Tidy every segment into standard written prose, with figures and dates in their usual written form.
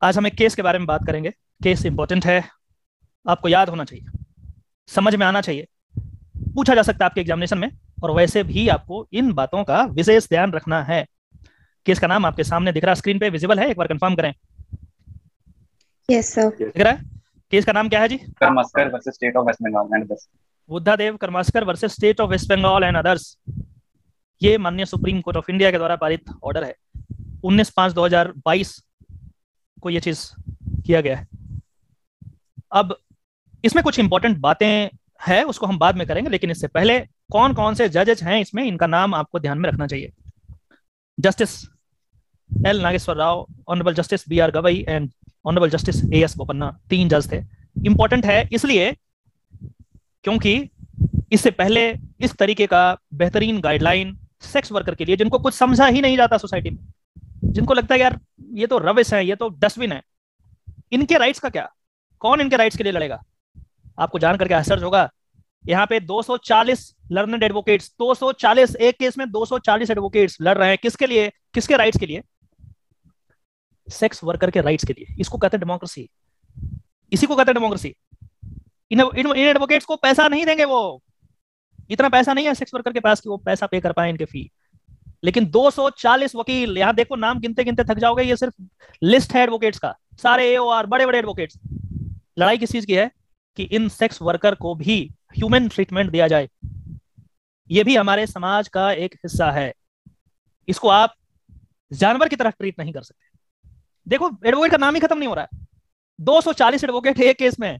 आज हम एक केस के बारे में बात करेंगे। केस इंपॉर्टेंट है, आपको याद होना चाहिए, समझ में आना चाहिए, पूछा जा सकता है आपके एग्जामिनेशन में, और वैसे भी आपको इन बातों का विशेष ध्यान रखना है। केस का नाम आपके सामने दिख रहा है, स्क्रीन पे विजिबल है, एक बार कंफर्म करें। Yes sir. दिख रहा है? केस का नाम क्या है जी? Karmaskar versus state of West Bengal and दस। Buddhadev Karmaskar versus state of West Bengal and others. ये माननीय सुप्रीम कोर्ट ऑफ इंडिया के द्वारा पारित ऑर्डर है। 19/5/2022 को ये चीज किया गया है। अब इसमें कुछ इंपॉर्टेंट बातें हैं, उसको हम बाद में करेंगे, लेकिन इससे पहले कौन कौन से जजेस हैं इसमें, इनका नाम आपको ध्यान में रखना चाहिए। Justice L Nageswara Rao, honourable justice B R Gavai and honourable justice A S Bopanna, 3 जज थे। इंपॉर्टेंट है इसलिए क्योंकि इससे पहले इस तरीके का बेहतरीन गाइडलाइन सेक्स वर्कर के लिए, जिनको कुछ समझा ही नहीं जाता सोसाइटी में, जिनको लगता है यार ये तो रविश है, ये तो डस्टबिन है, इनके राइट्स का क्या, कौन इनके राइट्स के लिए लड़ेगा। आपको जान करके आश्चर्य होगा, यहाँ पे 240 लर्नेड एडवोकेट्स, 240, एक केस में 240 एडवोकेट्स लड़ रहे हैं। किसके लिए, किसके राइट्स के लिए? सेक्स वर्कर के राइट्स के लिए। इसको कहते हैं डेमोक्रेसी, इसी को कहते हैं डेमोक्रेसी। इन एडवोकेट्स को पैसा नहीं देंगे, वो इतना पैसा नहीं है सेक्स वर्कर के पास कि वो पैसा पे कर पाए इनके फी। लेकिन 240 वकील, यहां देखो नाम गिनते गिनते थक जाओगे, ये सिर्फ लिस्ट है एडवोकेट्स का, सारे एओआर, बड़े बड़े एडवोकेट्स। लड़ाई किस चीज की है कि इन सेक्स वर्कर को भी ह्यूमन ट्रीटमेंट दिया जाए। ये भी हमारे समाज का एक हिस्सा है, इसको आप जानवर की तरह ट्रीट नहीं कर सकते। देखो एडवोकेट का नाम ही खत्म नहीं हो रहा है, 240 एडवोकेट एक केस में।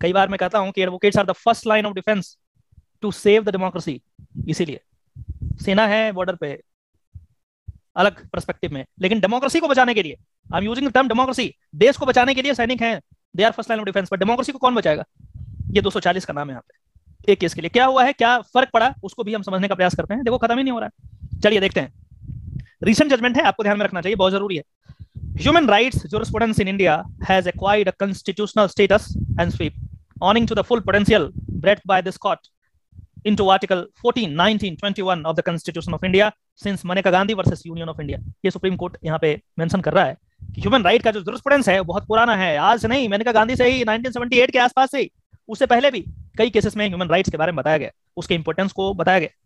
कई बार मैं कहता हूं कि advocates are the first line of defence to save the democracy. इसीलिए सेना है बॉर्डर पे अलग पर्सपेक्टिव में, लेकिन डेमोक्रेसी को बचाने के लिए, I am using the term democracy, देश को बचाने के लिए सैनिक हैं, they are first line of defence, पर डेमोक्रेसी को कौन बचाएगा? ये 240 का नाम है यहाँ पे एक केस के लिए। क्या हुआ है, क्या फर्क पड़ा, उसको भी हम समझने का प्रयास करते हैं। देखो खत्म ही नहीं हो रहा है, चलिए देखते हैं। रिसेंट जजमेंट है, आपको ध्यान में रखना चाहिए, बहुत जरूरी है। Human rights jurisprudence in India has acquired a constitutional status and sweep, owing to the full potential bred by this court into Article 14, 19, 21 of the Constitution of India since Maneka Gandhi versus Union of India। ये supreme court यहाँ पे mention कर रहा है कि human right का जो jurisprudence है वो बहुत पुराना है, आज से नहीं, मेनका गांधी से ही 1978 के आसपास से ही, उससे पहले भी कई केसेस में ह्यूमन राइट्स के बारे में बताया गया, उसके इंपोर्टेंस को बताया गया।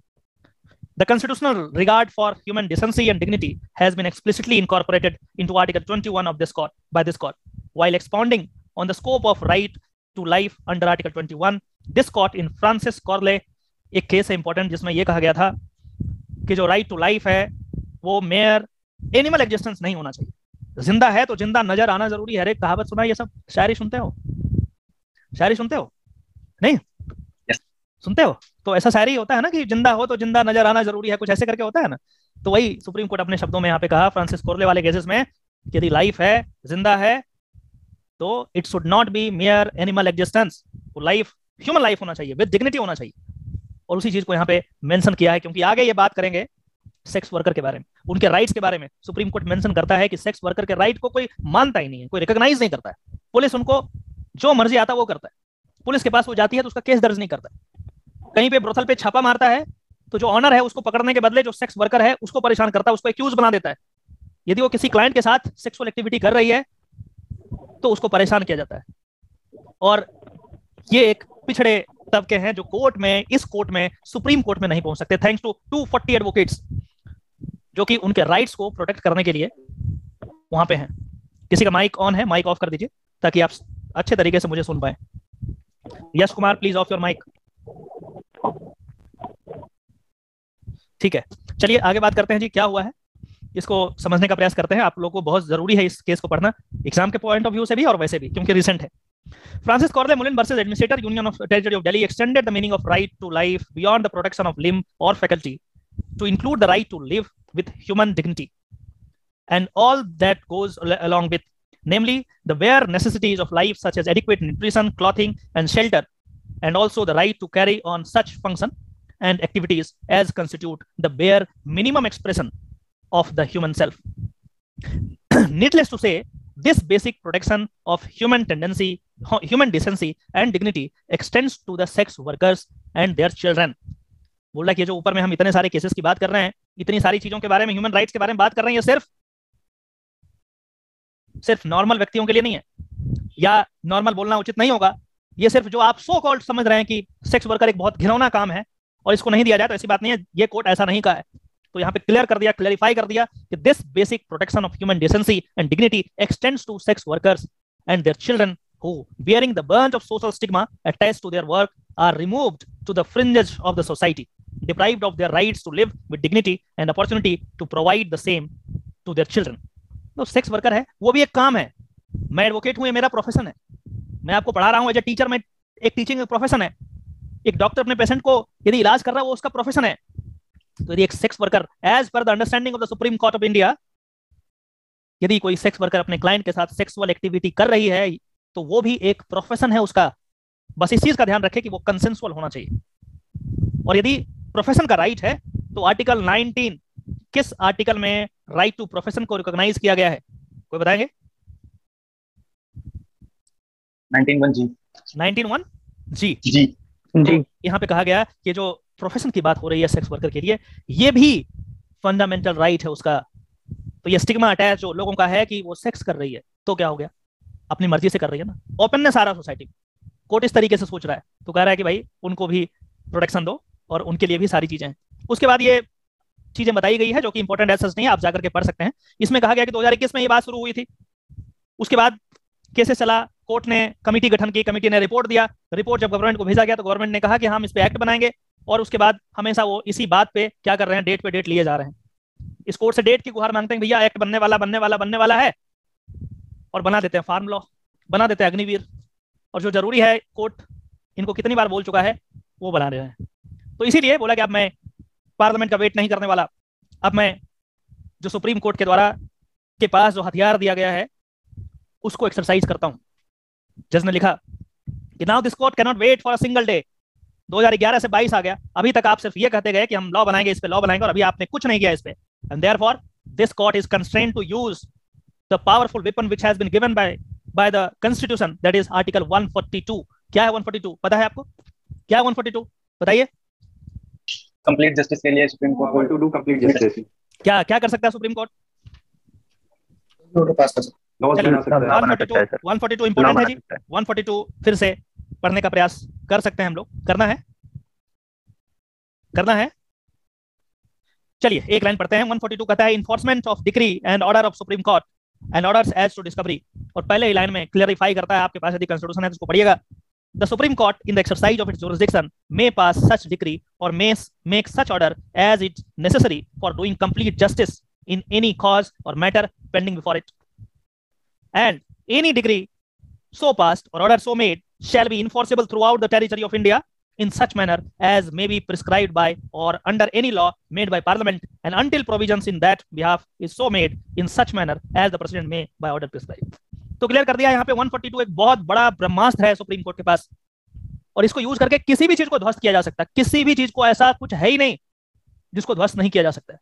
The constitutional regard for human decency and dignity has been explicitly incorporated into Article 21 of this court by this court. While expounding on the scope of right to life under Article 21, this court in Francis Corley, एक case है important जिसमें यह कहा गया था कि जो right to life है वो मेयर एनिमल एग्जिस्टेंस नहीं होना चाहिए। जिंदा है तो जिंदा नजर आना जरूरी है। अरे कहावत सुना, ये सब शायरी सुनते हो? शायरी सुनते हो नहीं? सुनते हो तो ऐसा शायरी होता है ना कि जिंदा हो तो जिंदा नजर आना जरूरी है, कुछ ऐसे करके होता है ना। तो वही सुप्रीम कोर्ट अपने शब्दों में यहाँ पे कहा फ्रांसिस कोर्ले वाले केसेस में, यदि लाइफ है, जिंदा है, तो it should not B mayor animal existence, वो लाइफ ह्यूमन लाइफ होना चाहिए, विद डिग्निटी होना चाहिए। और उसी चीज को यहाँ पे मेंशन किया है, क्योंकि आगे ये बात करेंगे सेक्स वर्कर के बारे में, उनके राइट्स के बारे में। सुप्रीम कोर्ट मेंशन करता है कि सेक्स वर्कर के राइट को कोई मानता ही नहीं है, कोई रिकॉग्नाइज नहीं करता है। पुलिस उनको जो मर्जी आता है वो करता है, पुलिस के पास वो जाती है तो उसका केस दर्ज नहीं करता है। कहीं पे ब्रोथल पे छापा मारता है तो जो ऑनर है उसको पकड़ने के बदले जो सेक्स वर्कर है उसको परेशान करता है, उसको एक्यूज बना देता है। यदि वो किसी क्लाइंट के साथ सेक्सुअल एक्टिविटी कर रही है तो उसको परेशान किया जाता है। और ये एक पिछड़े तबके हैं जो कोर्ट में, इस कोर्ट में, सुप्रीम कोर्ट में नहीं पहुंच सकते, थैंक्स टू 240 एडवोकेट्स जो कि उनके राइट्स को प्रोटेक्ट करने के लिए वहां पे हैं। किसी का माइक ऑन है, माइक ऑफ कर दीजिए ताकि आप अच्छे तरीके से मुझे सुन पाए। Yash Kumar please off your mic. ठीक है, चलिए आगे बात करते हैं जी, क्या हुआ है इसको समझने का प्रयास करते हैं। आप लोगों को बहुत जरूरी है इस केस को पढ़ना, एग्जाम के पॉइंट ऑफ व्यू से भी और वैसे भी, क्योंकि रिसेंट है। Francis Corley Mullen versus Administrator Union of Territory of Delhi extended the meaning of right to life beyond the protection of limb or faculty to include the right to live with human dignity and all that goes along with, namely the bare necessities of life such as adequate nutrition, clothing, and shelter, and also the right to carry on such function and activities as constitute the bare minimum expression of the human self. Needless to say, this basic protection of human tendency, human decency and dignity extends to the sex workers and their children. बोला कि जो ऊपर में हम इतने सारे cases की बात कर रहे हैं, इतनी सारी चीजों के बारे में, ह्यूमन राइट्स के बारे में बात कर रहे हैं, ये सिर्फ सिर्फ नॉर्मल व्यक्तियों के लिए नहीं है, या नॉर्मल बोलना उचित नहीं होगा, ये सिर्फ जो आप सो कॉल्ड समझ रहे हैं कि सेक्स वर्कर एक बहुत घिनौना काम है और इसको नहीं दिया जाए, तो ऐसी बात नहीं है, ये कोर्ट ऐसा नहीं कहा है। तो यहाँ पे क्लियर कर दिया, क्लैरिफाई कर दिया कि this basic protection of human decency and dignity extends to sex workers and their children who, bearing the burden of social stigma attached to their work, are removed to the fringes of the society, deprived of their rights to live with dignity and opportunity to provide the same to their children. तो sex worker है, वो भी एक काम है। मैं advocate हूँ, ये मेरा प्रोफेशन है, मैं आपको पढ़ा रहा हूँ एज ए टीचर, मैं एक टीचिंग प्रोफेशन है। एक डॉक्टर अपने पेशेंट को यदि इलाज कर रहा है, वो उसका प्रोफेशन है। तो यदि एक sex worker, as per the understanding of the Supreme Court of India, यदि कोई सेक्स वर्कर अपने क्लाइंट के साथ सेक्सुअल एक्टिविटी कर रही है, तो वो भी एक प्रोफेशन है उसका। बस इस चीज का ध्यान रखें कि वो कंसेंसुअल होना चाहिए। और यदि प्रोफेशन का राइट है, तो आर्टिकल 19, किस आर्टिकल में राइट टू प्रोफेशन को रिकॉग्नाइज किया गया है, कोई बताएंगे? 19(1)(g). 19(1)(g). जी तो यहाँ पे कहा गया कि जो प्रोफेशन की बात हो रही है सेक्स वर्कर के लिए, ये भी फंडामेंटल राइट है उसका। तो ये स्टिग्मा अटैच जो लोगों का है कि वो सेक्स कर रही है, तो क्या हो गया, अपनी मर्जी से कर रही है ना, ओपननेस आ रहा सोसाइटी में। कोर्ट इस तरीके से सोच रहा है, तो कह रहा है कि भाई उनको भी प्रोटेक्शन दो और उनके लिए भी सारी चीजें हैं। उसके बाद ये चीजें बताई गई है जो कि इंपॉर्टेंट एसेस नहीं है, आप जाकर के पढ़ सकते हैं। इसमें कहा गया कि 2021 में ये बात शुरू हुई थी, उसके बाद केसेस चला, कोर्ट ने कमेटी गठन की, कमेटी ने रिपोर्ट दिया, रिपोर्ट जब गवर्नमेंट को भेजा गया तो गवर्नमेंट ने कहा कि हम इस पे एक्ट बनाएंगे, और उसके बाद हमेशा वो इसी बात पे क्या कर रहे हैं, डेट पे डेट लिए जा रहे हैं। इस कोर्ट से डेट की गुहार मांगते हैं, भैया एक्ट बनने वाला है, और बना देते हैं फार्म लॉ, बना देते हैं अग्निवीर, और जो जरूरी है कोर्ट इनको कितनी बार बोल चुका है वो बना रहे हैं। तो इसीलिए बोला कि अब मैं पार्लियामेंट का वेट नहीं करने वाला, अब मैं जो सुप्रीम कोर्ट के द्वारा के पास जो हथियार दिया गया है उसको एक्सरसाइज करता हूं। जज ने लिखा कि now this court can not wait for a single day. 2011 से 22 आ गया, अभी तक आप सिर्फ ये कहते गए कि हम लॉ बनाएंगे, इस पे लॉ बनाएंगे, और अभी आपने कुछ नहीं किया इस पे। And therefore this court is constrained to use the powerful weapon which has been given by the constitution, that is article 142। क्या है 142, पता है आपको? क्या है 142, बताइए। कंप्लीट जस्टिस के लिए Supreme Court to do complete justice. क्या क्या कर सकता है सुप्रीम कोर्ट? पास कर सकता है। 142 इंपॉर्टेंट है जी। 142 फिर से पढ़ने का प्रयास कर सकते हैं हम लोग, करना है। चलिए एक लाइन पढ़ते हैं। 142 कहता है enforcement of decree and order of Supreme Court and orders as to discovery. और पहले ही लाइन में क्लियरिफाई करता है, आपके पास यदि कॉन्स्टिट्यूशन है तो उसको पढ़िएगा। The Supreme Court, in the exercise of its jurisdiction, may pass such decree or may make such order as is necessary for doing complete justice in any cause or matter pending before it. And any decree so passed or order so made shall be enforceable throughout the territory of India in such manner as may be prescribed by or under any law made by Parliament, and until provisions in that behalf is so made in such manner as the President may by order prescribe. तो clear कर दिया यहाँ पे। 142 एक बहुत बड़ा ब्रह्मास्त्र है supreme court के पास, और इसको यूज करके किसी भी चीज को ध्वस्त किया जा सकता है। किसी भी चीज को ऐसा कुछ है ही नहीं जिसको ध्वस्त नहीं किया जा सकता है।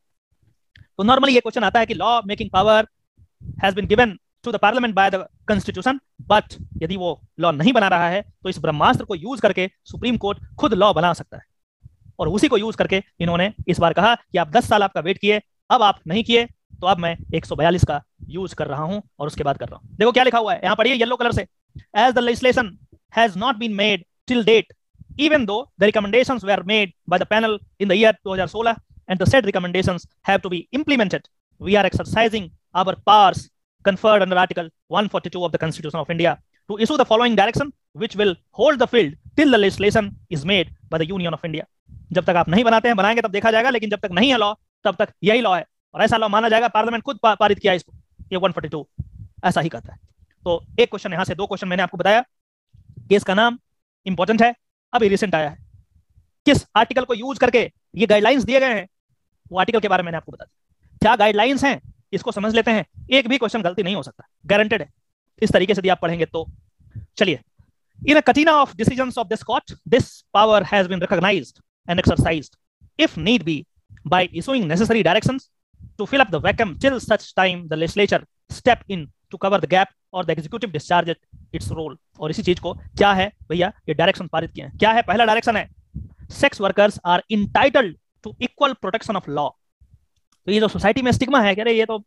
तो नॉर्मली ये क्वेश्चन आता है कि law making power has been given to the parliament by the constitution, but यदि वो लॉ नहीं बना रहा है तो इस ब्रह्मास्त्र को यूज करके सुप्रीम कोर्ट खुद लॉ बना सकता है। और उसी को यूज करके इन्होंने इस बार कहा कि आप 10 साल आपका वेट किए, अब आप नहीं किए, तो अब मैं 142 का यूज कर रहा हूं और उसके बाद कर रहा हूं। देखो क्या लिखा हुआ है, यहां पढ़िए येलो कलर से। As the legislation has not been made till date, even though the recommendations were made by the panel in the year 2016 and the said recommendations have to be implemented, we are exercising our powers conferred under Article 142 of the Constitution of India to issue the following direction which will hold the field till the legislation is made by the Union of India. जब तक आप नहीं बनाते हैं, बनाएंगे तब देखा जाएगा, लेकिन जब तक नहीं है लॉ तब तक यही लॉ है, और ऐसा लॉ माना जाएगा। पार्लियामेंट खुद पारित किया इसको, ये 142 ऐसा ही कहता है। तो एक क्वेश्चन यहां से, 2 क्वेश्चन मैंने आपको बताया। केस का नाम इंपॉर्टेंट है, अभी रिसेंट आया है। किस आर्टिकल को यूज करके ये गाइडलाइंस दिए गए हैं, वो आर्टिकल के बारे में मैंने आपको बता दिया। क्या गाइडलाइंस हैं इसको समझ लेते हैं, एक भी क्वेश्चन गलती नहीं हो सकता, गारंटेड है। इस तरीके से यदि आप पढ़ेंगे तो चलिए। In a catena of decisions of this court, this power has been recognised and exercised if need be by issuing necessary directions to fill up the vacuum till such time the legislature step in to cover the gap or the executive discharge its role. और इसी चीज को क्या है भैया, ये direction पारित किए हैं। क्या है? पहला डायरेक्शन है sex workers are entitled to equal protection of law. तो ये जो सोसाइटी में स्टिग्मा है कि अरे ये तो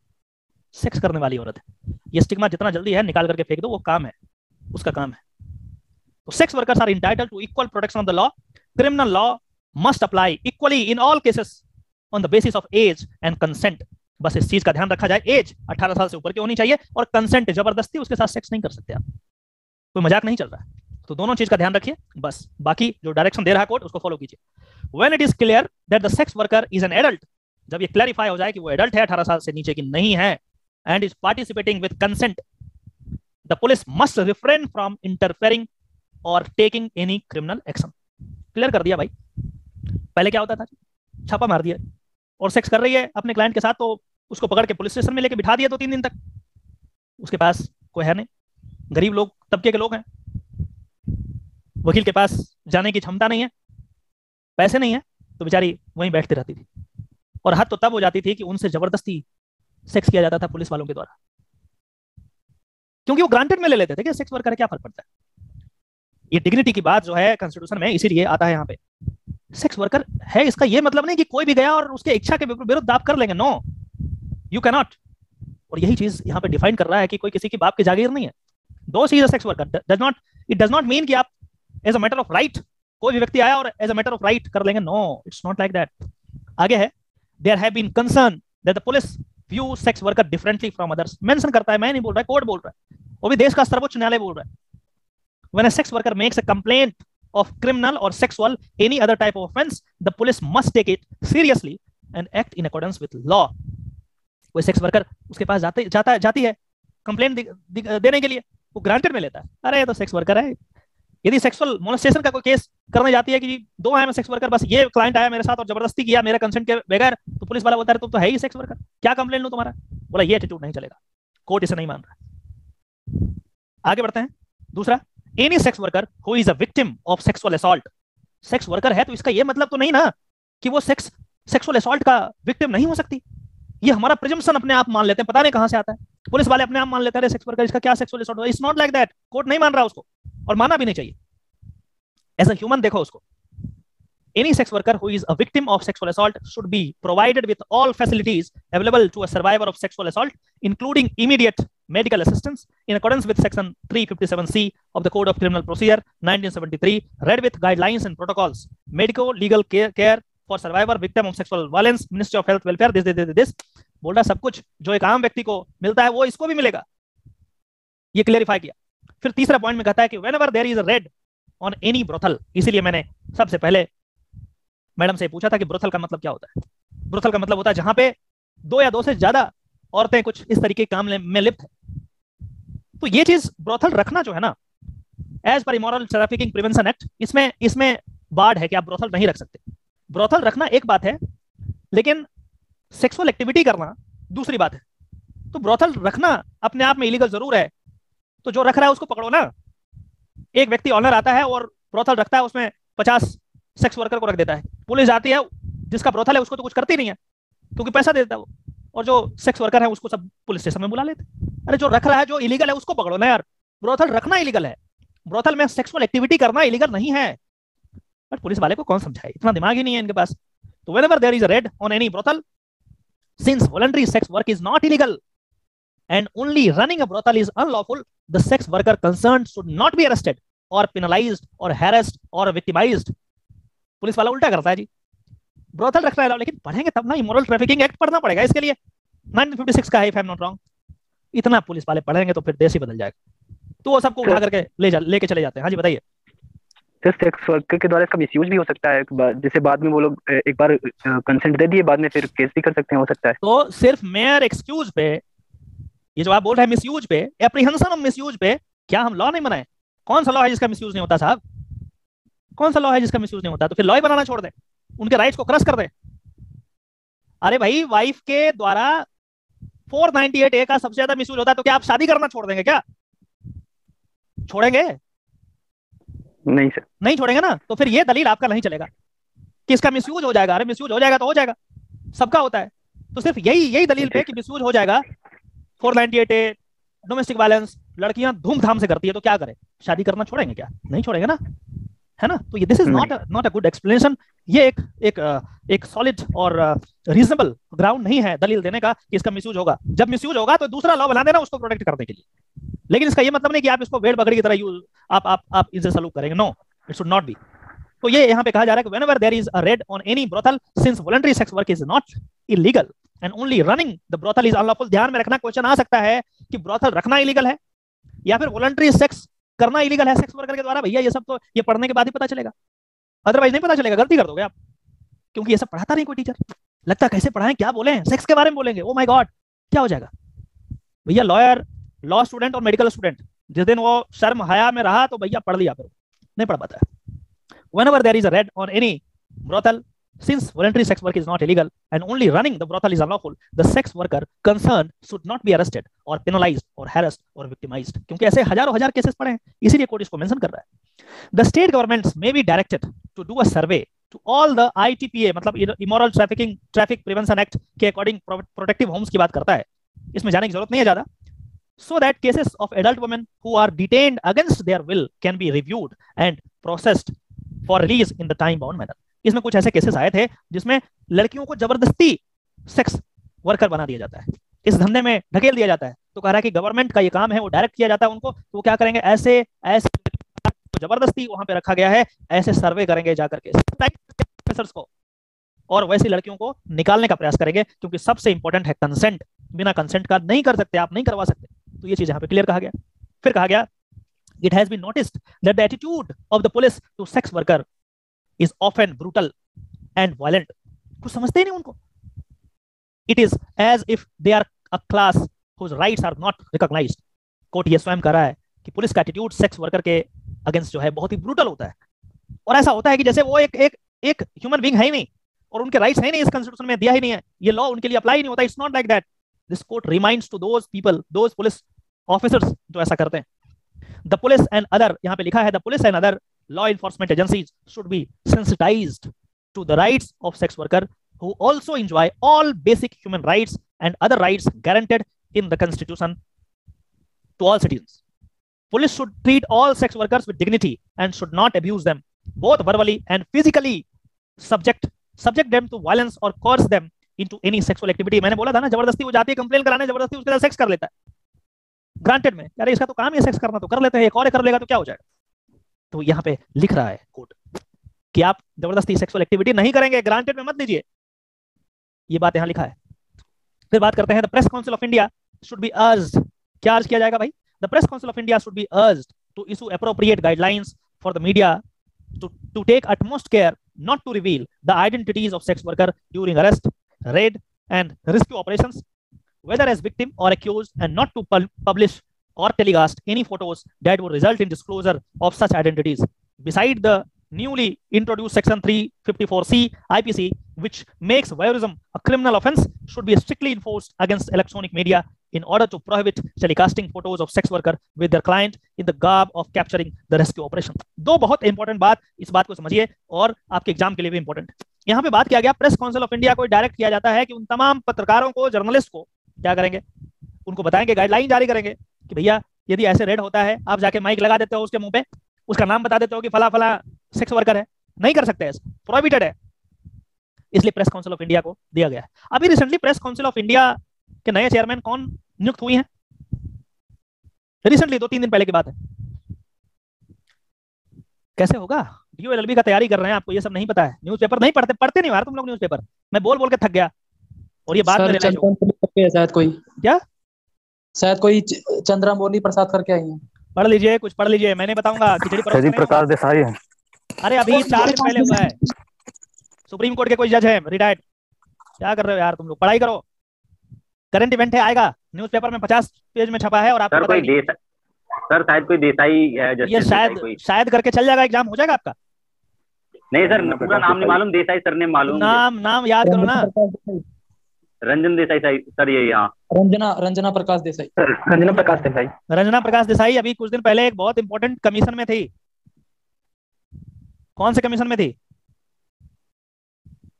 सेक्स करने वाली औरत है। ये स्टिग्मा जितना जल्दी है निकाल करके फेंक दो, वो काम है, उसका काम है। तो sex workers are entitled to equal protection of the law. Criminal law must apply equally in all cases on the basis of age and consent. बस इस चीज का ध्यान रखा जाए, एज 18 साल से ऊपर की होनी चाहिए, और कंसेंट, जबरदस्ती उसके साथ सेक्स नहीं कर सकते आप, कोई मजाक नहीं चल रहा है। तो दोनों चीज का ध्यान रखिए, बस बाकी जो डायरेक्शन दे रहा है कोर्ट उसको फॉलो कीजिए। When it is clear that the sex worker is an adult, जब ये क्लैरिफाई हो जाए कि वो एडल्ट है, 18 साल से नीचे की नहीं है, and is participating with consent, the police must refrain from interfering और taking any criminal action. Clear कर दिया भाई। पहले क्या होता था, छापा मार दिया और सेक्स कर रही है अपने क्लाइंट के साथ, तो उसको पकड़ के पुलिस स्टेशन में लेके बिठा दिया 2-3 दिन तक, उसके पास कोई है नहीं, गरीब लोग तबके के लोग हैं, वकील के पास जाने की क्षमता नहीं है, पैसे नहीं है, तो बेचारी वहीं बैठती रहती थी। और हद तो तब हो जाती थी कि उनसे जबरदस्ती सेक्स किया जाता था पुलिस वालों के द्वारा, क्योंकि वो ग्रांटेड में ले लेते थे कि सेक्स वर्कर है, क्या फर्क पड़ता है। ये डिग्निटी की बात जो है कॉन्स्टिट्यूशन में इसीलिए आता है यहाँ पे। सेक्स वर्कर है इसका ये मतलब नहीं कि कोई भी गया और उसके इच्छा के विरुद्ध आप कर लेंगे, नो, यू कैन नॉट। और यही चीज यहाँ पे डिफाइन कर रहा है कि कोई किसी की बाप की जागीर नहीं है। दो चीज sex worker it does not mean कि आप as a matter of right, कोई भी व्यक्ति आया और as a matter of right कर लेंगे, no, it's not like that. आगे है, there have been concern that the police view sex worker differently from others. Mention करता है, मैं नहीं बोल रहा, कोर्ट बोल रहा है, वो भी देश का सर्वोच्च न्यायालय बोल रहा है। When a sex worker makes a complaint of criminal or sexual any other type of offense, the police must take it seriously and act in accordance with law. कोई सेक्स वर्कर उसके पास जाती है कंप्लेंट देने के लिए, वो granted में लेता है, अरे ये तो सेक्स वर्कर है। यदि सेक्सुअल मोलेस्टेशन का कोई केस करने जाती है कि दो आया मैं सेक्स वर्कर, बस ये क्लाइंट आया मेरे साथ और जबरदस्ती किया मेरे कंसेंट के बगैर, तो पुलिस वाला बोलता है तो है ही सेक्स वर्कर, क्या कंप्लेंट लूं तुम्हारा। बोला ये एटीट्यूड नहीं चलेगा, कोर्ट इसे नहीं मान रहा। आगे बढ़ते हैं। दूसरा, any sex worker who is a victim of sexual assault. Sex worker है तो इसका ये मतलब तो नहीं ना कि वो सेक्सुअल असॉल्ट का विक्टिम नहीं हो सकती। ये हमारा प्रिजम्पशन अपने आप मान लेते हैं, पता नहीं कहां से आता है, पुलिस वाले अपने आप मान लेते हैं सेक्स वर्कर इसका क्या sexual assault. It's not like that, court नहीं मान रहा उसको, और मानना भी नहीं चाहिए। एज अ ह्यूमन देखो उसको। Any sex worker who is a victim of sexual assault should be provided with all facilities available to a survivor of sexual assault, including immediate medical assistance in accordance with Section 357C of the Code of Criminal Procedure 1973, read with guidelines and protocols, medico-legal care for survivor victim of sexual violence, Ministry of Health Welfare, this बोल रहा सब कुछ जो एक आम व्यक्ति को मिलता है वो इसको भी मिलेगा, ये क्लेरिफाई किया। फिर तीसरा पॉइंट में कहता है कि whenever there is a raid on any brothel, इसीलिए मैंने सबसे पहले मैडम से पूछा था कि ब्रोथल का मतलब क्या होता है। ब्रोथल का मतलब होता है जहां पे 2 या 2 से ज्यादा औरतें कुछ इस तरीके के काम में लिप्त है। तो ये चीज ब्रोथल रखना जो है ना, as per immoral trafficking prevention act, इसमें बाढ़ है कि आप ब्रोथल नहीं रख सकते। ब्रोथल रखना एक बात है, लेकिन सेक्सुअल एक्टिविटी करना दूसरी बात है। तो ब्रोथल रखना अपने आप में इलीगल जरूर है, तो जो रख रहा है उसको पकड़ो ना। एक व्यक्ति ऑनर आता है और ब्रोथल रखता है, उसमें 50 सेक्स वर्कर को रख देता है, पुलिस आती है, जिसका ब्रोथल है उसको तो कुछ करती नहीं है क्योंकि पैसा देता है वो, और जो सेक्स वर्कर है उसको सब पुलिस स्टेशन में बुला लेते। अरे जो रख रहा है, जो इलीगल है उसको पकड़ो ना यार। ब्रोथल रखना इलीगल है, ब्रोथल में सेक्सुअल एक्टिविटी करना इलीगल नहीं है, बट पुलिस वाले को कौन समझाए, इतना दिमाग ही नहीं है इनके पास। तो whenever there is a raid on any brothel, since voluntary sex work is not illegal and only running a brothel is unlawful, the sex worker concerned should not be arrested or penalized or harassed or victimized. Police वाला उल्टा करता है जी, brothel रखना है लेकिन पढ़ेंगे तब ना, इमोरल ट्रैफिकिंग एक्ट पढ़ना पड़ेगा इसके लिए, 1956 का है if I am not wrong. इतना पुलिस वाले पढ़ेंगे तो फिर देश ही बदल जाएगा। तो वो सबको उठा करके लेके चले जाते हैं। हाँ जी बताइए। सर सेक्स वर्कर के द्वारा इसका मिसयूज भी हो सकता है, जैसे बाद में वो लोग एक बार कंसेंट दे दिए, बाद में फिर केस भी कर सकते हैं, हो सकता है। तो सिर्फ मेयर एक्सक्यूज पे, ये जो आप बोल रहे हैं मिसयूज पे, एप्रीहेंशन ऑफ मिसयूज पे, क्या हम लॉ नहीं बनाए? कौन सा लॉ है जिसका मिसयूज नहीं होता साहब? कौन सा लॉ है जिसका मिसयूज नहीं होता? तो फिर लॉ ही बनाना छोड़ दें, उनके राइट्स को क्रश कर दें। अरे भाई, वाइफ के द्वारा 498A का सबसे ज्यादा मिसयूज होता है, तो क्या आप शादी करना छोड़ देंगे? क्या छोड़ेंगे? नहीं सर, नहीं छोड़ेंगे ना। तो फिर ये दलील आपका नहीं चलेगा कि इसका मिसयूज हो जाएगा। अरे मिसयूज हो जाएगा तो हो जाएगा, सबका होता है। तो सिर्फ यही दलील पे कि मिसयूज हो जाएगा, 498A, डोमेस्टिक वायलेंस, लड़कियां धूमधाम से करती है तो क्या करें? शादी करना छोड़ेंगे क्या? नहीं छोड़ेंगे ना, है ना। तो ये this is not a good explanation. ये एक सॉलिड और रीजनेबल ग्राउंड नहीं है दलील देने का कि इसका मिसयूज होगा। जब मिसयूज होगा तो दूसरा लॉ बना देना उसको प्रोटेक्ट करने के लिए, लेकिन इसका ये मतलब नहीं कि आप इसको भेड़ बकरी की तरह यूज आप इसे सलूक करेंगे। No, it should not be. तो ये यहाँ पे कहा जा रहा है कि whenever there is a raid on any brothel, since voluntary sex work is not illegal and only running the brothel is unlawful। ध्यान में रखना, क्वेश्चन आ सकता है कि brothel रखना इलीगल है या फिर वॉलंटरी सेक्स करना इलीगल है सेक्स वर्कर के द्वारा। भैया ये सब तो ये पढ़ने के बाद ही पता चलेगा, अदरवाइज नहीं पता चलेगा, गलती कर दोगे आप, क्योंकि ये सब पढ़ाता नहीं कोई टीचर। लगता है कैसे पढ़ाएं, क्या बोले, सेक्स के बारे में बोलेंगे, ओ माय गॉड क्या हो जाएगा। भैया लॉयर, लॉ स्टूडेंट और मेडिकल स्टूडेंट जिस दिन वो शर्म हया में रहा तो भैया पढ़ लिया, फिर नहीं पढ़ पाता है। Whenever there is a raid on any brothel, since voluntary sex work is not illegal and only running the brothel is unlawful, the sex worker concerned should not be arrested or penalized or harassed or victimized। क्योंकि ऐसे हजारों हजार cases पड़े हैं, इसीलिए court इसको mention कर रहा है। The state governments may be directed to do a survey to all the ITPA, मतलब Immoral Traffic Prevention Act के अकॉर्डिंग प्रोटेक्टिव होम्स की बात करता है, इसमें जाने की जरूरत नहीं है ज्यादा। So that cases of adult women who are detained against their will can be reviewed and processed for release in the time bound manner। इसमें कुछ ऐसे केसेस आए थे जिसमें लड़कियों को जबरदस्ती सेक्स वर्कर बना दिया जाता है, इस धंधे में ढकेल दिया जाता है। तो कह रहा है कि गवर्नमेंट का ये काम है, वो डायरेक्ट किया जाता है उनको, तो वो क्या करेंगे, ऐसे जबरदस्ती वहां पे रखा गया है, ऐसे सर्वे करेंगे जाकर के ऑफिसर्स को, और वैसी लड़कियों को निकालने का प्रयास करेंगे, क्योंकि सबसे इंपॉर्टेंट है कंसेंट। बिना कंसेंट का नहीं कर सकते, आप नहीं करवा सकते। तो ये चीज यहाँ पे क्लियर कहा गया। फिर कहा गया it has been noticed that the attitude of the police to sex worker is often brutal and violent। कुछ समझते ही नहीं उनको। It is as if they are a class whose rights are not recognized। Court ये स्वयं कह रहा है कि पुलिस का एटीट्यूड सेक्स वर्कर के अगेंस्ट जो है बहुत ही ब्रूटल होता है, और ऐसा होता है कि जैसे वो एक ह्यूमन बीइंग है ही नहीं, और उनके राइट्स है नहीं, इस कॉन्स्टिट्यूशन में दिया ही नहीं है, ये लॉ उनके लिए अप्लाई ही नहीं होता। It's not like that. This court reminds to those people, those police officers जो ऐसा करते हैं। The police and other, यहाँ पे लिखा है, the police and other law enforcement agencies should be sensitized to the rights of sex worker who also enjoy all basic human rights and other rights guaranteed in the constitution to all citizens। Police should treat all sex workers with dignity and should not abuse them, both verbally and physically, subject them to violence or coerce them into any sexual activity। मैंने बोला था ना, जबरदस्ती वो जाती है complain कराने, जबरदस्ती उसके साथ सेक्स कर लेता है ग्रांटेड में, अरे इसका तो काम है सेक्स करना, तो कर लेते हैं, एक और कर लेगा तो क्या हो जाएगा। तो यहाँ पे लिख रहा है कोर्ट कि आप जबरदस्ती सेक्सुअल एक्टिविटी नहीं करेंगे, ग्रांटेड में मत लीजिए, ये बात यहाँ लिखा है। फिर बात करते हैं, the Press Council of India should be urged. क्या अर्ज किया जाएगा भाई? The Press Council of India should be urged to issue appropriate guidelines for the media to take utmost care not to reveal the identities of sex worker during arrest, raid and rescue operations, whether as victim or accused, and not to publish or telecast any photos that would result in disclosure of such identities. Beside the newly introduced section 354C IPC, which makes voyeurism a criminal offense, should be strictly enforced against electronic media in order to prohibit telecasting photos of sex worker with their client in the garb of capturing the rescue operation। दो बहुत important बात, इस बात को समझिए और आपके exam के लिए भी इंपॉर्टेंट। यहाँ पे बात किया गया, प्रेस काउंसिल ऑफ इंडिया को डायरेक्ट किया जाता है कि उन तमाम पत्रकारों को, जर्नलिस्ट को क्या करेंगे, उनको बताएंगे, गाइडलाइन जारी करेंगे कि भैया यदि ऐसे रेड होता है, आप जाके माइक लगा देते हो उसके मुंह पे, उसका नाम बता देते हो कि फला फला सेक्स वर्कर है, नहीं कर सकते, प्रोहिबिटेड है, इसलिए प्रेस काउंसिल ऑफ इंडिया को दिया गया है। अभी recently press Council of India के नए चेयरमैन कौन नियुक्त हुई हैं? रिसेंटली 2-3 दिन पहले की बात है। कैसे होगा? डीओ एलएलबी का तैयारी कर रहे हैं, आपको ये सब नहीं पता है, न्यूज़पेपर नहीं पढ़ते नहीं यार तुम लोग न्यूज़पेपर। मैं बोल के थक गया, और ये बात मेरे शायद कोई क्या शायद कोई चंद्रमौली प्रसाद करके आई है, पढ़ लीजिए, कुछ पढ़ लीजिए, मैं नहीं बताऊंगा। खिचड़ी प्रकाश देसाई है। अरे अभी 4 दिन पहले हुआ है, सुप्रीम कोर्ट के कोई जज है रिटायर्ड। क्या कर रहे हो यार तुम लोग, पढ़ाई करो, करंट इवेंट है, आएगा न्यूज़पेपर में 50 पेज में छपा है, और आपको सर शायद कोई देसाई ये शायद करके चल जाएगा, एग्जाम हो जाएगा आपका। नहीं सर, पूरा नाम नहीं मालूम, देसाई सर ने मालूम, नाम याद करो ना, रंजन देसाई सर, ये यहाँ रंजना प्रकाश देसाई। रंजना प्रकाश देसाई अभी कुछ दिन पहले एक बहुत इंपॉर्टेंट कमीशन में थी। कौन से कमीशन में थी?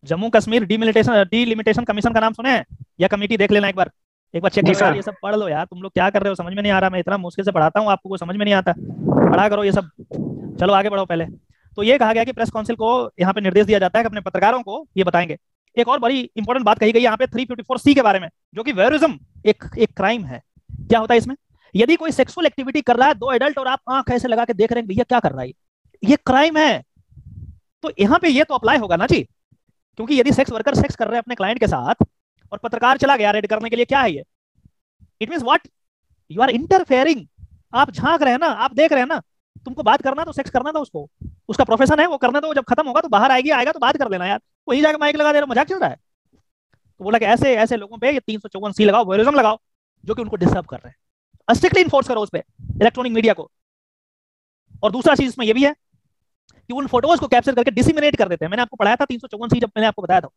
जम्मू कश्मीर डिलिमिटेशन कमीशन का नाम सुने हैं? या कमेटी देख लेना एक बार चेक करो। ये सब पढ़ लो यार, तुम लोग क्या कर रहे हो, समझ में नहीं आ रहा। मैं इतना मुश्किल से पढ़ाता हूँ, आपको समझ में नहीं आता, पढ़ा करो ये सब। चलो आगे बढ़ो। पहले तो ये कहा गया कि प्रेस काउंसिल को यहाँ पे निर्देश दिया जाता है कि अपने पत्रकारों को ये बताएंगे। एक और बड़ी इंपॉर्टेंट बात कही गई यहाँ पे 354C के बारे में, जो कि वोयरिज्म एक क्राइम है। क्या होता है इसमें? यदि कोई सेक्सुअल एक्टिविटी कर रहा है, 2 एडल्ट, और आप आंख ऐसे लगा के देख रहे हैं भैया क्या कर रहा है, ये क्राइम है। तो यहाँ पे ये तो अप्लाई होगा ना जी, क्योंकि यदि सेक्स वर्कर सेक्स कर रहे हैं अपने क्लाइंट के साथ और पत्रकार चला गया रेड करने के लिए, क्या है ये? It means what? You are interfering. आप झांक रहे हैं ना, आप देख रहे हैं ना। तुमको बात करना तो सेक्स करना था उसको, उसका प्रोफेशन है वो करना, तो जब खत्म होगा तो बाहर आएगा तो बात कर लेना यार, वही जाकर माइक लगा दे रहा, मजाक चल रहा है। तो बोला कि ऐसे ऐसे लोगों पे ये 354C लगाओ, वोयरिज्म लगाओ, जो कि उनको डिस्टर्ब कर रहे हैं। स्ट्रिक्टली इन्फोर्स करो उस पे इलेक्ट्रॉनिक मीडिया को। और दूसरा चीज इसमें ये भी है कि उन फोटोज को कैप्चर करके डिसिमिनेट कर देते हैं। मैंने आपको पढ़ाया था 354C जब मैंने आपको बताया था,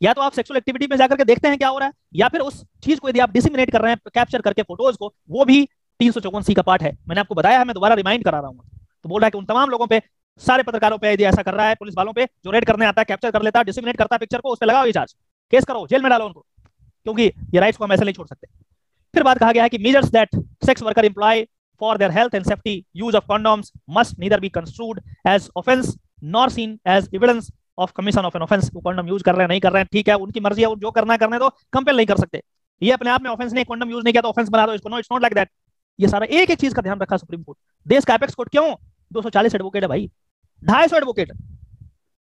या तो आप सेक्सुअल एक्टिविटी में जाकर के देखते हैं क्या हो रहा है, या फिर उस चीज को यदि आप डिसिमिनेट कर रहे हैं कैप्चर करके फोटोज को, वो भी 354C का पार्ट है। मैंने आपको बताया है, मैं दोबारा रिमाइंड करा रहा हूँ। तो बोल रहा है कि उन तमाम लोगों पे, सारे पत्रकारों पे यदि ऐसा कर रहा है, पुलिस वालों पे जो रेड करने आता है, कैप्चर कर लेता है, डिसिमिनेट करता है पिक्चर को, उस पर लगाओ ये चार्ज, केस करो, जेल में डालो उनको, क्योंकि ये राइट्स को हम ऐसे नहीं छोड़ सकते। फिर बात कहा गया है कि measures that sex worker employ for their health and safety, use of condoms must neither be construed as offense nor seen as evidence of commission of an offense। वो कंडोम यूज कर रहे हैं नहीं कर रहे हैं, ठीक है, उनकी मर्जी है, वो जो करना है करने दो, कंपेल नहीं कर सकते। ये अपने आप में ऑफेंस नहीं, कंडोम यूज नहीं किया तो ऑफेंस बना दो इसको, no it's not like that. ये सारा एक एक चीज का ध्यान रखा सुप्रीम कोर्ट। देश का एपेक्स कोर्ट क्यों? 240 एडवोकेट है भाई, 250 एडवोकेट।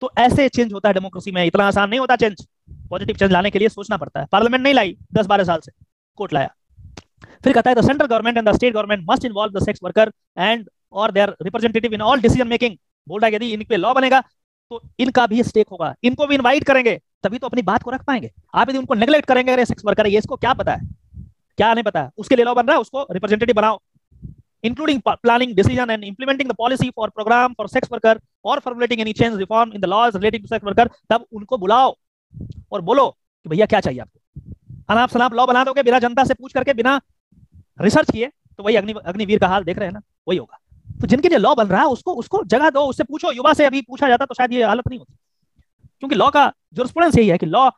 तो ऐसे चेंज होता है डेमोक्रेसी में, इतना आसान नहीं होता चेंज। पॉजिटिव चेंज लाने के लिए सोचना पड़ता है। पार्लियामेंट नहीं लाई 10-12 साल से, कोर्ट लाया। फिर कहता है the central government and the state government must involve the sex worker and और their representative in all decision making. बोल रहा है यदि इन पे लॉ बनेगा तो इनका भी स्टेक होगा, इनको भी इनवाइट करेंगे, तभी तो अपनी बात को रख पाएंगे। आप यदि उनको नेग्लेक्ट करेंगे, अरे सेक्स वर्कर है ये, इसको क्या पता है, क्या नहीं पता है, उसके लिए लॉ बन रहा है, उसको रिप्रेजेंटेटिव बनाओ, including planning decision and implementing the policy for programme for sex worker और formulating any change reform in the laws relating to sex worker. तब उनको बुलाओ और बोलो कि भैया क्या चाहिए आपको। अनाप शनाप लॉ बना दोगे बिना जनता से पूछ करके, बिना रिसर्च किए, तो वही अग्निवीर का हाल देख रहे हैं ना, वही होगा। तो जिनके लिए लॉ बन रहा है उसको जगह दो, उससे पूछो। युवा से अभी पूछा जाता तो शायद ये हालत नहीं होती, क्योंकि लॉ का जुरिस्प्रूडेंस यही है कि लॉ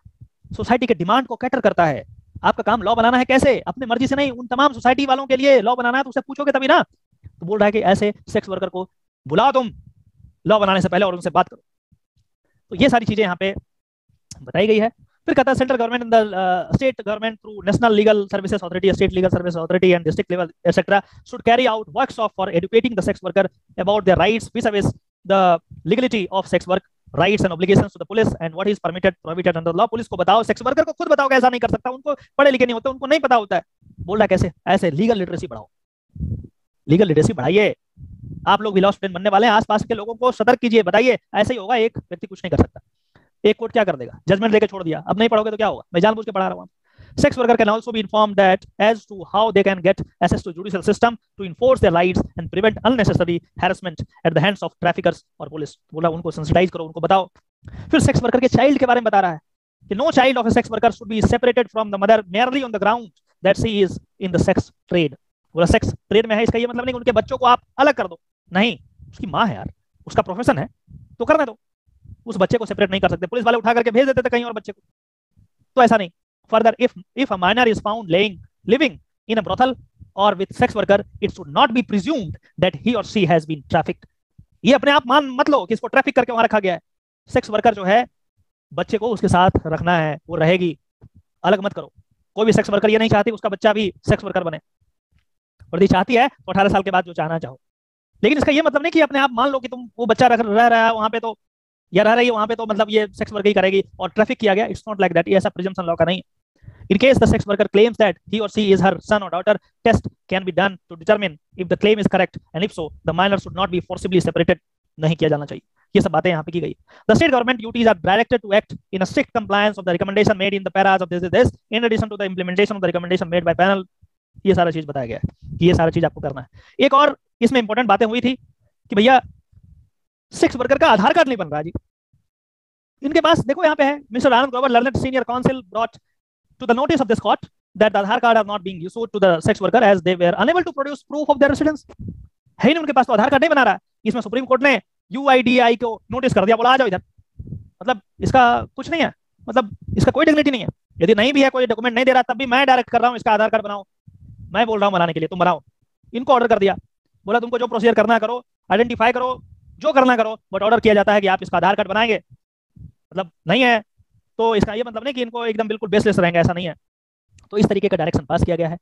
सोसाइटी के डिमांड को कैटर करता है। आपका काम लॉ बनाना है, कैसे? अपने मर्जी से नहीं, उन तमाम सोसाइटी वालों के लिए लॉ बनाना है, तो उससे पूछोगे तभी ना। तो बोल रहा है कि ऐसे सेक्स वर्कर को बुलाओ तुम लॉ बनाने से पहले और उनसे बात करो। तो ये सारी चीजें यहाँ पे बताई गई है। फिर कहता है central government and the state government through national legal services authority, state legal service authority and district level etcetera should carry out workshop for educating the sex worker about their rights vis-a-vis the legality of sex work, rights and obligations to the police and what is permitted prohibited under law. Police को बताओ, sex worker को खुद बताओ कि ऐसा नहीं कर सकता, उनको पढ़े लिखे नहीं होते, उनको नहीं पता होता है। बोल रहा है कैसे? ऐसे लीगल लिटरेसी बढ़ाओ, लीगल लिटरेसी बढ़ाइए। आप लोग भी लॉ स्टूडेंट बनने वाले हैं, आसपास के लोगों को सतर्क कीजिए, बताइए ऐसे ही होगा। एक व्यक्ति कुछ नहीं कर सकता, एक कोर्ट क्या कर देगा, जजमेंट देके छोड़ दिया, अब नहीं पढ़ोगे तो क्या होगा। मैं जानबूझ के पढ़ा रहा हूँ। Sex worker can also be informed that as to how they can get access to judicial system to enforce their rights and prevent unnecessary harassment at the hands of traffickers और पुलिस। बोला उनको sensitize करो, उनको बताओ। फिर sex worker के child के बारे में बता रहा है कि no child of a sex worker should be separated from the mother merely on the ground that she is in the sex trade। बोला सेक्स ट्रेड में है, इसका ये मतलब नहीं कि उनके बच्चों को आप अलग कर दो, नहीं, उसकी माँ है यार, उसका प्रोफेशन है तो करने दो, उस बच्चे को सेपरेट नहीं कर सकते। पुलिस वाले उठा करके भेज देते थे कहीं और बच्चे को, तो ऐसा नहीं। Further, if a minor is found living in a brothel or with sex worker, it should not be presumed that he or she has been trafficked। ये अपने आप मान मत लो कि इसको ट्रैफिक करके वहां रखा गया है। सेक्स वर्कर जो है बच्चे को उसके साथ रखना है, वो रहेगी, अलग मत करो। कोई भी सेक्स वर्कर ये नहीं चाहती उसका बच्चा भी सेक्स वर्कर बने, और यदि चाहती है तो 18 साल के बाद जो चाहना चाहो। लेकिन इसका ये मतलब नहीं कि अपने आप मान लो कि तुम वो बच्चा रह रहा है वहां पे तो, या रह रही है वहां पे तो मतलब ये सेक्स वर्कर ही करेगी और ट्रैफिक किया गया। इट्स नॉट लाइक दैट, ये ऐसा प्रिजम्पशन लॉ का नहीं है। In case the sex worker claims that he or she is her son or daughter, test can be done to determine if the claim is correct, and if so, the minor should not be forcibly separated। नहीं किया जाना चाहिए। ये सब बातें यहाँ पे की गई। The state government duties are directed to act in a strict compliance of the recommendation made in the paras of this in addition to the implementation of the recommendation made by panel। ये सारा चीज बताया गया है कि ये सारा चीज आपको करना है। एक और इसमें इंपॉर्टेंट बातें हुई थी कि भैया सेक्स वर्कर का आधार कार्ड नहीं बन रहा जी इनके पास। देखो यहाँ पे है, mister Anand Grover learned senior council brought to the notice of this court that the Aadhaar card are not being issued to the sex worker as they were unable to produce proof of their residence। है ही नहीं उनके पास, तो आधार card नहीं बना रहा है। इसमें supreme court ने UIDAI को नोटिस कर दिया, बोला आ जाओ इधर। मतलब इसका कुछ नहीं है, मतलब इसका कोई डिग्निटी नहीं है। यदि नहीं भी है, कोई डॉक्यूमेंट नहीं दे रहा, तब भी मैं डायरेक्ट कर रहा हूँ इसका आधार कार्ड बनाओ, मैं बोल रहा हूँ बनाने के लिए, तुम बनाओ। इनको ऑर्डर कर दिया, बोला तुमको जो प्रोसीजर करना है करो, आइडेंटिफाई करो जो करना करो, बट ऑर्डर किया जाता है कि आप इसका आधार कार्ड बनाएंगे, मतलब नहीं है तो इसका ये मतलब नहीं कि इनको एकदम बिल्कुल बेसलेस रहेंगे, ऐसा नहीं है। तो इस तरीके का डायरेक्शन पास किया गया है।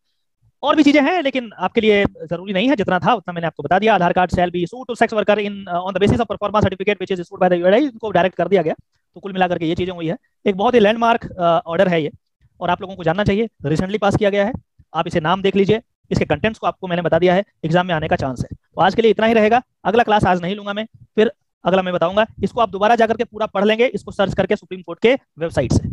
और भी चीजें हैं लेकिन आपके लिए जरूरी नहीं है, जितना था उतना मैंने आपको बता दिया। Aadhaar card shall be issued to sex worker in on the basis of performance certificate which is issued by the UIDAI, इनको डायरेक्ट कर दिया गया। तो कुल मिलाकर के ये चीजें हुई है। एक बहुत ही लैंडमार्क ऑर्डर है ये, और आप लोगों को जानना चाहिए, रिसेंटली पास किया गया है। आप इसे नाम देख लीजिए, इसके कंटेंट्स को आपको मैंने बता दिया है, एग्जाम में आने का चांस है। तो आज के लिए इतना ही रहेगा, अगला क्लास आज नहीं लूंगा मैं, फिर अगला मैं बताऊंगा। इसको आप दोबारा जाकर के पूरा पढ़ लेंगे, इसको सर्च करके सुप्रीम कोर्ट के वेबसाइट से।